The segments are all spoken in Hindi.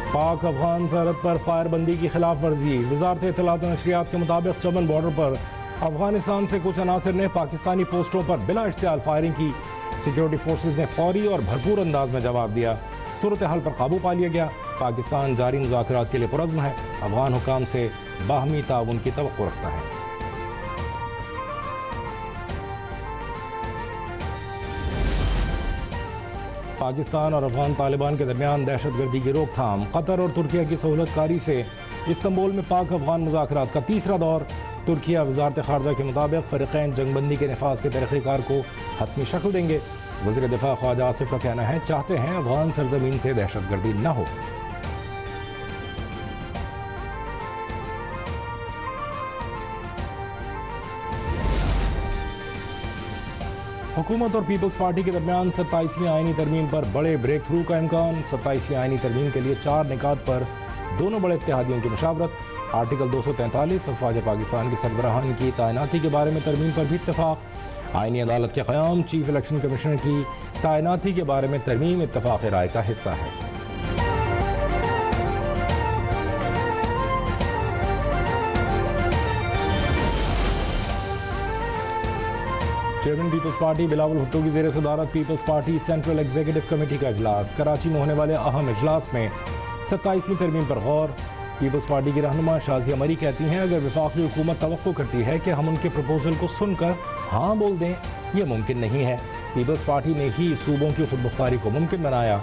पाक अफगान सरहद पर फायरबंदी की खिलाफ वर्जी। वजारत इत्तलात और नशरियात के मुताबिक चमन बॉर्डर पर अफगानिस्तान से कुछ अनासर ने पाकिस्तानी पोस्टों पर बिला इश्तियाल फायरिंग की। सिक्योरिटी फोर्सेज ने फौरी और भरपूर अंदाज में जवाब दिया। सूरत हाल पर काबू पा लिया गया। पाकिस्तान जारी मुज़ाकरात के लिए पुरज़्म है। अफगान हुकाम से बाहमी ताउन की तवक्को रखता है। पाकिस्तान और अफगान तालिबान के दरमियान दहशतगर्दी की रोकथाम। कतर और तुर्किया की सहूलतकारी से इस्तंबुल में पाक अफगान मुज़ाकरात का तीसरा दौर। तुर्किया वजारत खारजा के मुताबिक फ़रीक़ैन जंगबंदी के नफाज के तरीक़ेकार को हतमी शक्ल देंगे। वज़ीर दिफ़ा ख्वाजा आसिफ का कहना है, चाहते हैं अफगान सरजमीन से दहशतगर्दी न हो। हुकूमत और पीपल्स पार्टी के दरमियान 27वीं आईनी तरमीम पर बड़े ब्रेक थ्रू का इम्कान। 27वीं आईनी तरमीम के लिए 4 निकात पर दोनों बड़े इत्तेहादियों की मशावरत। आर्टिकल 243 अफवाज पाकिस्तान के सरबराहान की तैनाती के बारे में तरमीम पर भी इत्तफाक। आईनी अदालत के क़याम, चीफ इलेक्शन कमिश्नर की तैनाती के बारे में तरमीम इत्तफाक राय का हिस्सा है। चेयरमैन पीपल्स पार्टी बिलावल भुट्टो की ज़ेर सदारत Peoples Party central executive committee का इजलास। कराची में होने वाले अहम इजलास में 27वीं तरमीम पर गौर। पीपल्स पार्टी की रहनुमा शाज़िया मरी कहती हैं, अगर वफाकी हुकूमत तवक्को करती है कि हम उनके प्रपोजल को सुनकर हाँ बोल दें, ये मुमकिन नहीं है। पीपल्स पार्टी ने ही सूबों की खुदमुख्तारी को मुमकिन बनाया।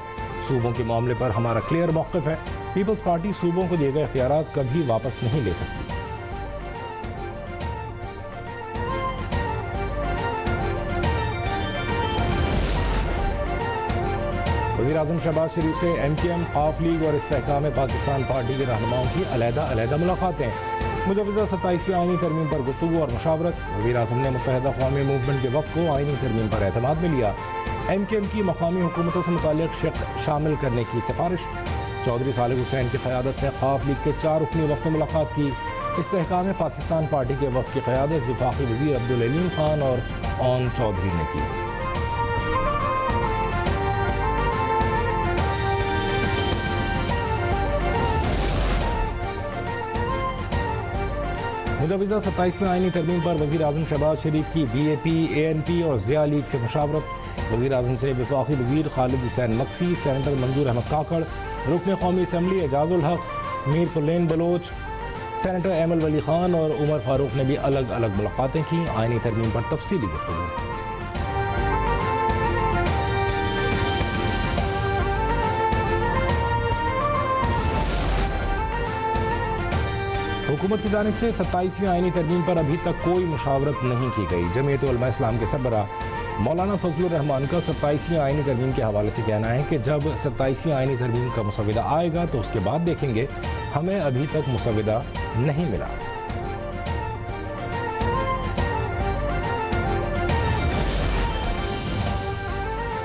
सूबों के मामले पर हमारा क्लियर मौक़िफ़ है। पीपल्स पार्टी सूबों को दिए गए इख्तियारात कभी वापस नहीं ले सकती। वज़ीर आज़म शहबाज शरीफ से MKM, ख़ाफ लीग और इस्तेहकाम पाकिस्तान पार्टी के रहनुमाओं की अलहदा मुलाकातें। मुजवज़ा 27वीं आईनी तरमीम पर गुफ्तगू और मुशावरत। वज़ीर आज़म ने मुत्तहिदा क़ौमी मूवमेंट के वफ़द को आईनी तरमीम पर एतमाद में लिया। MKM की मक़ामी हुकूमतों से मुताल्लिक़ शिक़ शामिल करने की सिफारिश। चौधरी सालिक हुसैन की क़यादत में ख़ाफ लीग के 4 रुकनी वफ़द में मुलाकात की। इस्तेहकाम पाकिस्तान पार्टी के वफ़द की क़यादत वफाकी वज़ीर अब्दुल अलीम खान और ओन चौधरी ने की। मुजवज़ा 27वीं आईनी तरमीम पर वज़ीर आज़म शहबाज शरीफ की BAP, ANP और ज़िया लीग से मुशावरत। वज़ीर आज़म से वफाकी वज़ीर खालिद हुसैन मक्सी, सेनेटर मंजूर अहमद काकड़, रुकन कौमी असम्बली एजाजुल हक, मीर कुलैन बलोच, सेनेटर एमल वली खान और उमर फारूक ने भी अलग अलग मुलाकातें की। आईनी तरमीम पर तफसीली गुफ्तगू। हुकूमत की जानिब से 27वीं आईनी तरमीम पर अभी तक कोई मुशावरत नहीं की गई। जमीयत उलमा इस्लाम के सरबराह मौलाना फजलुर रहमान का 27वीं आईनी तरमीम के हवाले से कहना है कि जब 27वीं आईनी तरमीम का मुसविदा आएगा तो उसके बाद देखेंगे, हमें अभी तक मुसविदा नहीं मिला।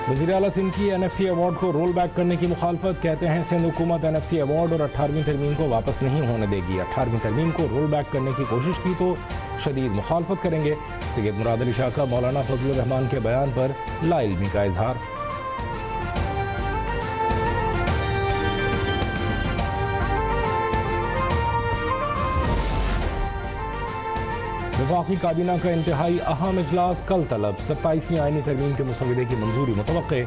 वज़ीर आला सिंध की NFC अवार्ड को रोल बैक करने की मुखालफत। कहते हैं सिंध हुकूमत NFC अवार्ड और 18वीं तरमीम को वापस नहीं होने देगी। 18वीं तरमीम को रोल बैक करने की कोशिश की तो शदीद मुखालफत करेंगे। सैयद मुराद अली शाह का मौलाना फजलुर रहमान के बयान पर लाइल्मी का इजहार। वफाकी काबीना का इंतहाई अहम इजलास कल तलब। 27वीं आईनी तरमीम के मुसविदे की मंजूरी मुतवक्के।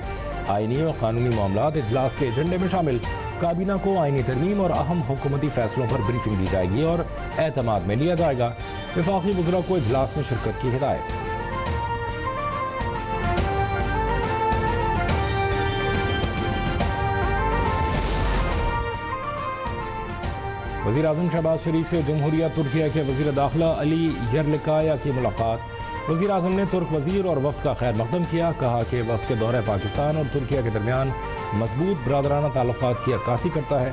आईनी और कानूनी मामलात इजलास के एजेंडे में शामिल। काबीना को आईनी तरमीम और अहम हुकूमती फैसलों पर ब्रीफिंग दी जाएगी और एतमाद में लिया जाएगा। वफाकी वज़रा को इजलास में शिरकत की हिदायत। वज़ीर आज़म शहबाज शरीफ से जमहूरिया तुर्किया के वज़ीर दाखिला अली यरलिकाया की मुलाकात। वज़ीर आज़म ने तुर्क वज़ीर और वफ़द का खैर मक़दम किया। कहा कि वफ़द के दौरे पाकिस्तान और तुर्किया के दरमियान मजबूत बरादराना ताल्लुकात की अक्कासी करता है।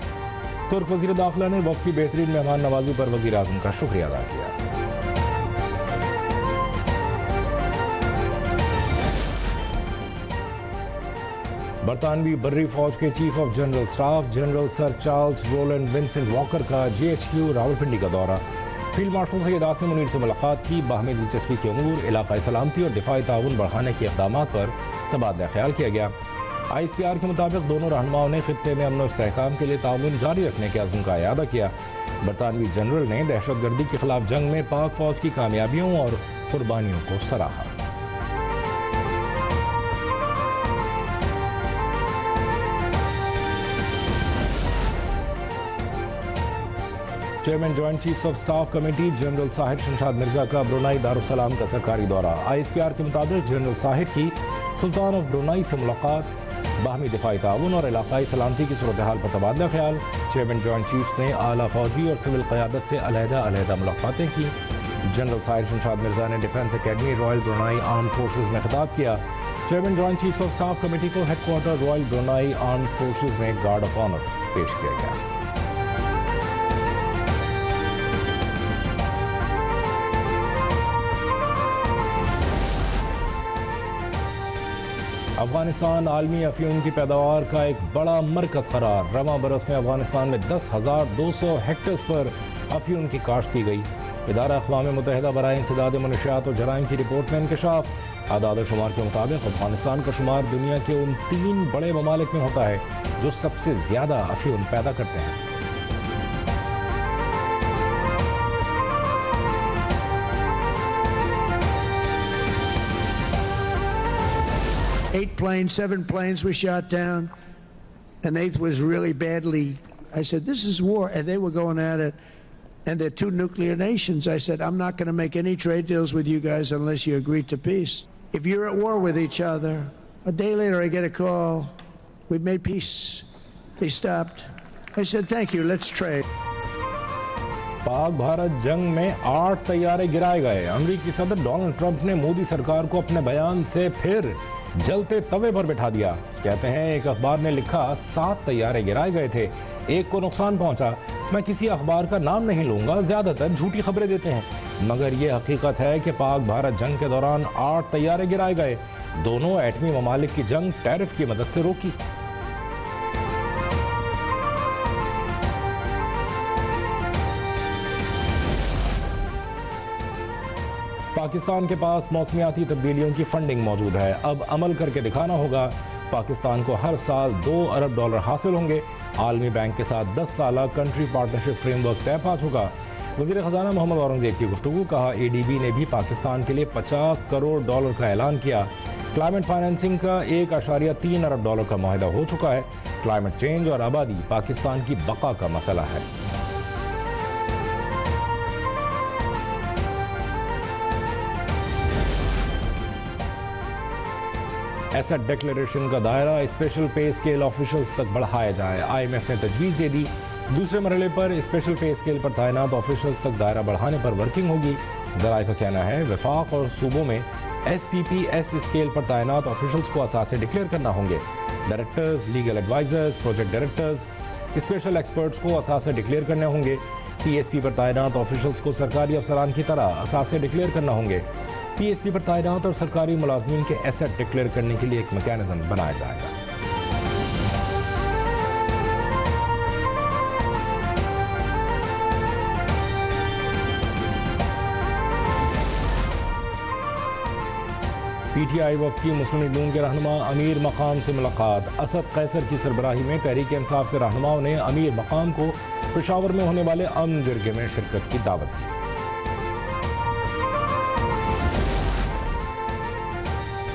तुर्क वज़ीर दाखिला ने वफ़द की बेहतरीन मेहमान नवाजी पर वज़ीर आज़म का शुक्रिया अदा किया। बरतानवी बर्री फौज के chief of general staff general sir Charles Rowland Vincent Walker का GHQ रावलपिंडी का दौरा। फील्ड मार्शल सैयद आसिम मुनीर से मुलाकात की। बाहमी दिलचस्पी के अमूर, इलाकाई सलामती और दिफाई ताउन बढ़ाने के इक़दामात पर तबादला ख्याल किया गया। ISPR के मुताबिक दोनों रहनुमाओं ने खित्ते में अमन और इस्तेहकाम के लिए ताउन जारी रखने के अज़्म का इयादा किया। बरतानवी जनरल ने दहशतगर्दी के खिलाफ जंग में पाक फौज की कामयाबियों और कुर्बानियों को सराहा। Chairman joint chiefs of staff committee general Sahir Shamshad Mirza का ब्रुनाई दारुस्सलाम का सरकारी दौरा। ISPR के मुताबिक जनरल साहिर की सुल्तान ऑफ ब्रुनाई से मुलाकात, बाहमी दिफाई ताउन और इलाकाई सलामती की सूरत हाल पर तबादला ख्याल। चेयरमैन जॉइंट चीफ्स ने आला फौजी और सिविल क़यादत से अलहदा मुलाकातें की। जनरल साहिर शमशाद मिर्जा ने defence academy royal Brunei arm forces में खिताब किया। Chairman joint chiefs of staff committee को headquarter royal Brunei arm forces में गार्ड ऑफ ऑनर पेश किया गया। अफगानिस्तान आलमी अफीम की पैदावार का एक बड़ा मरकज़ करार। रवां बरस में अफगानिस्तान में 10,200 हेक्टर्स पर अफीम की काश्त की गई। इदारा अक़वाम मुत्तहिदा बराए इंसदाद मनशियात और जराइम की रिपोर्ट में इंकशाफ। आदाद शुमार के मुताबिक अफगानिस्तान का शुमार दुनिया के उन 3 बड़े ममालिक में होता है जो सबसे ज़्यादा अफीम पैदा करते हैं। 8 planes, 7 planes were shot down, and the 8th was really badly. I said, this is war, and they were going at it, and they're 2 nuclear nations. I said, I'm not going to make any trade deals with you guys unless you agree to peace. If you're at war with each other, a day later I get a call, we've made peace. They stopped. I said, thank you, let's trade. Pak Bharat जंग में 8 तैयारे गिराए गए। अमेरिकी सदर डोनाल्ड ट्रंप ने मोदी सरकार को अपने बयान से फिर जलते तवे पर बिठा दिया। कहते हैं एक अखबार ने लिखा 7 तैयारे गिराए गए थे, एक को नुकसान पहुंचा। मैं किसी अखबार का नाम नहीं लूंगा, ज्यादातर झूठी खबरें देते हैं, मगर ये हकीकत है कि पाक भारत जंग के दौरान 8 तैयारे गिराए गए। दोनों एटमी ममालिक की जंग टैरिफ की मदद से रोकी। पाकिस्तान के पास मौसमियाती तब्दीलियों की फंडिंग मौजूद है, अब अमल करके दिखाना होगा। पाकिस्तान को हर साल $2 अरब हासिल होंगे। आलमी बैंक के साथ 10 साला कंट्री पार्टनरशिप फ्रेमवर्क तय पा चुका। वज़ीर ख़जाना मोहम्मद औरंगज़ेब की गुफ्तगू। कहा ADB ने भी पाकिस्तान के लिए $50 करोड़ का ऐलान किया। क्लाइमेट फाइनेंसिंग का $1.3 अरब का मुआहदा हो चुका है। क्लाइमेट चेंज और आबादी पाकिस्तान की बका का मसला है। एसेट डिक्लेरेशन का दायरा स्पेशल पे स्केल ऑफिशियल्स तक बढ़ाया जाए। IMF ने तजवीज़ दे दी। दूसरे मरहले पर स्पेशल पे स्केल पर तैनात ऑफिशियल्स तक दायरा बढ़ाने पर वर्किंग होगी। ज़राए का कहना है वफाक और सूबों में SPPS स्केल पर तैनात ऑफिशियल्स को असासे डिक्लेयर करना होंगे। Directors, legal advisers, project directors, special experts को असासे डिक्लेयर करने होंगे। PSP पर तैनात ऑफिशियल्स को सरकारी अफसरान की तरह असासे डिक्लेयर करना होंगे। PSP पर तैनात और सरकारी मुलाजमीन के एसेट डिक्लेयर करने के लिए एक मैकेनिज्म बनाया जाएगा। PTI वफ़द की मुस्लिम लीग नून के रहनुमा अमीर मकाम से मुलाकात। असद कैसर की सरबराही में तहरीक इंसाफ के रहनुमाओं ने अमीर मकाम को पेशावर में होने वाले अमन जरगे में शिरकत की दावत दी।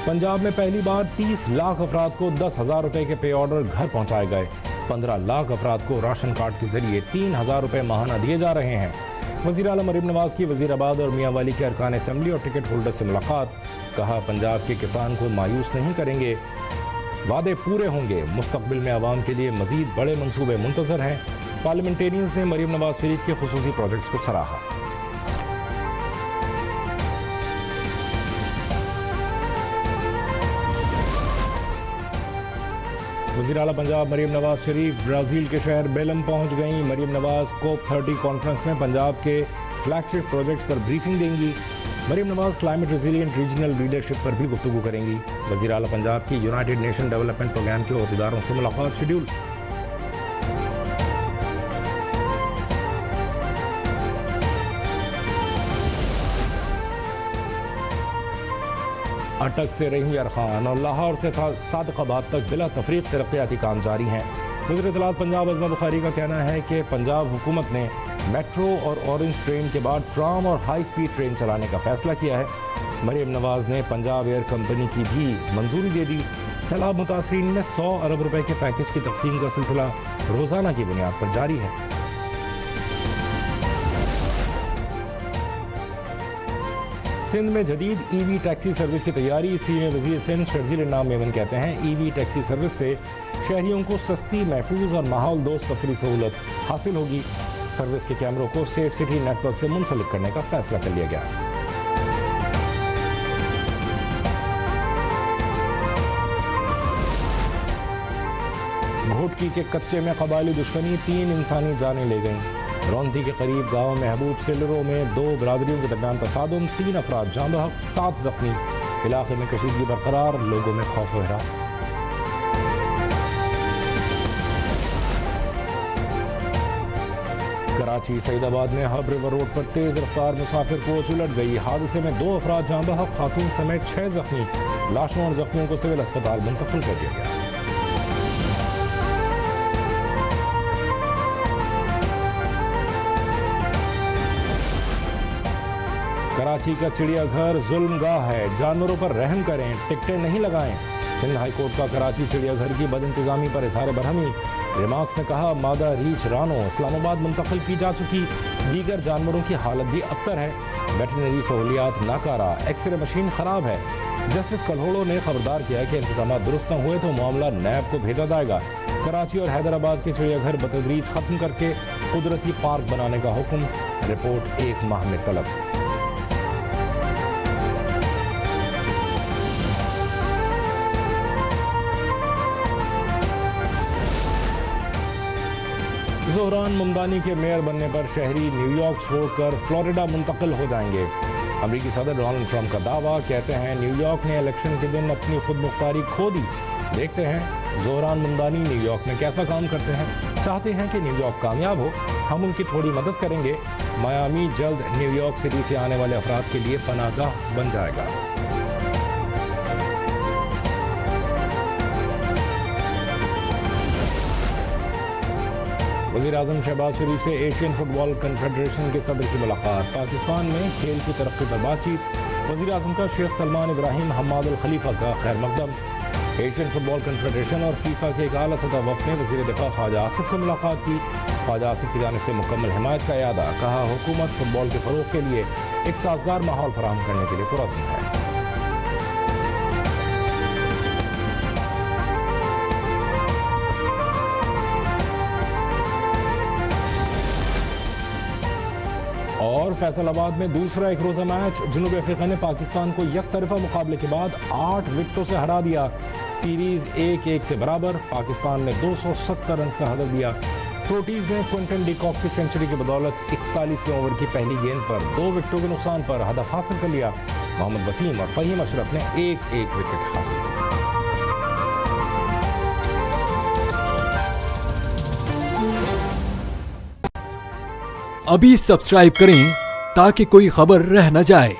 पंजाब में पहली बार 30 लाख अफराद को 10,000 रुपए के पे ऑर्डर घर पहुंचाए गए। 15 लाख अफराद को राशन कार्ड के जरिए 3,000 रुपए माहाना दिए जा रहे हैं। वज़ीर आला मरीम नवाज की वज़ीराबाद और मियांवाली के अरकान असेंबली और टिकट होल्डर से मुलाकात। कहा पंजाब के किसान को मायूस नहीं करेंगे, वादे पूरे होंगे। मुस्तकबिल में आवाम के लिए मजीद बड़े मंसूबे मुंतज़र हैं। पार्लियामेंटेरियंस ने मरीम नवाज शरीफ के खुसूसी प्रोजेक्ट्स को सराहा। वज़ीर आला पंजाब मरीम नवाज शरीफ ब्राज़ील के शहर बेलम पहुंच गईं। मरीम नवाज COP30 कॉन्फ्रेंस में पंजाब के फ्लैगशिप प्रोजेक्ट्स पर ब्रीफिंग देंगी। Maryam Nawaz climate resilient regional leadership पर भी गुफ्तगू करेंगी। वज़ीर आला पंजाब की यूनाइटेड नेशन डेवलपमेंट प्रोग्राम के अहदेदारों से मुलाकात शेड्यूल। अटक से रहीम खान और लाहौर से सादिकाबाद तक बिला तफरीक तरक्याती काम जारी हैं। वज़ीर इत्तलात पंजाब अज़मा बुखारी का कहना है कि पंजाब हुकूमत ने मेट्रो और ऑरेंज ट्रेन के बाद ट्राम और हाई स्पीड ट्रेन चलाने का फैसला किया है। मरीम नवाज ने पंजाब एयर कंपनी की भी मंजूरी दे दी। सैलाब मुतासरीन में 100 अरब रुपए के पैकेज की तकसीम का सिलसिला रोजाना की बुनियाद पर जारी है। सिंध में जदीद ईवी टैक्सी सर्विस की तैयारी। सीएम वजीर सिंध शर्जील इनाम मेमन कहते हैं ईवी टैक्सी सर्विस से शहरियों को सस्ती, महफूज और माहौल दोस्त तफरी सहूलत हासिल होगी। सर्विस के कैमरों को सेफ सिटी नेटवर्क से मुंसलिक करने का फैसला कर लिया गया। घोटकी के कच्चे में कबायली दुश्मनी, 3 इंसानी जानें ले गईं। रौंधी के करीब गांव महबूब सिलरों में 2 बरादरियों के दरमियान तसादुम, 3 अफराद जाँ बहक, 7 जख्मी। इलाके में कशीदगी बरकरार, लोगों में खौफ व हिरास। कराची सईदाबाद में हब रिवर रोड पर तेज रफ्तार मुसाफिर कोच उलट गई। हादसे में 2 अफराद जाँ बहक, खातून समेत 6 जख्मी। लाशों और जख्मियों को सिविल अस्पताल मुंतकिल कर दिया गया। कराची का चिड़ियाघर जुल्मगाह है, जानवरों पर रहम करें, टिकटें नहीं लगाएं। सिंध हाई कोर्ट का कराची चिड़ियाघर की बदइंतजामी पर इज़हार बरहमी। रिमार्क्स ने कहा मादा रीछ रानो इस्लामाबाद मुंतकिल की जा चुकी, दीगर जानवरों की हालत भी अबतर है। वेटरनरी सहूलियात नाकारा, एक्सरे मशीन खराब है। जस्टिस कल्होड़ो ने खबरदार किया है कि इंतजाम दुरुस्त न हुए तो मामला नैब को भेजा जाएगा। कराची और हैदराबाद के चिड़ियाघर बतदरीज खत्म करके कुदरती पार्क बनाने का हुक्म, रिपोर्ट 1 माह में तलब। ज़ोहरान मुमदानी के मेयर बनने पर शहरी न्यूयॉर्क छोड़कर फ्लोरिडा मुंतकिल हो जाएंगे। अमेरिकी सदर डोनाल्ड ट्रंप का दावा, कहते हैं न्यूयॉर्क ने इलेक्शन के दिन अपनी खुद मुख्तारी खो दी। देखते हैं ज़ोहरान मुमदानी न्यूयॉर्क में कैसा काम करते हैं। चाहते हैं कि न्यूयॉर्क कामयाब हो, हम उनकी थोड़ी मदद करेंगे। मायामी जल्द न्यूयॉर्क सिटी से आने वाले अफराद के लिए पनाहगाह बन जाएगा। वज़ीर आज़म शहबाज शरीफ से एशियन फुटबॉल कन्फेडरेशन के सदर की मुलाकात। पाकिस्तान में खेल की तरक्की पर बातचीत। वज़ीर आज़म का शेख सलमान इब्राहिम हम्माद अल खलीफा का खैर मकदम। एशियन फुटबॉल कन्फेडरेशन और फीफा के एक आला सतह वफ़द ने वज़ीर दिफा ख्वाजा आसिफ से मुलाकात की। ख्वाजा आसिफ की जानिब से मुकम्मल हिमायत का इरादा। कहा हुकूमत फुटबॉल के फ़रोग़ के लिए एक साजगार माहौल फराहम करने के लिए पुरअज़्म है। और फैसलाबाद में दूसरा एक रोजा मैच, जनूबी अफ्रीका ने पाकिस्तान को यकतरफा मुकाबले के बाद 8 विकेटों से हरा दिया। सीरीज 1-1 से बराबर। पाकिस्तान ने 270 रन का हदफ दिया। प्रोटीज ने क्विंटन डिकॉक की सेंचुरी की बदौलत 41वें ओवर की पहली गेंद पर 2 विकेटों के नुकसान पर हदफ हासिल कर लिया। मोहम्मद वसीम और फहीम अशरफ ने 1-1 विकेट हासिल किया। अभी सब्सक्राइब करें ताकि कोई खबर रह न जाए।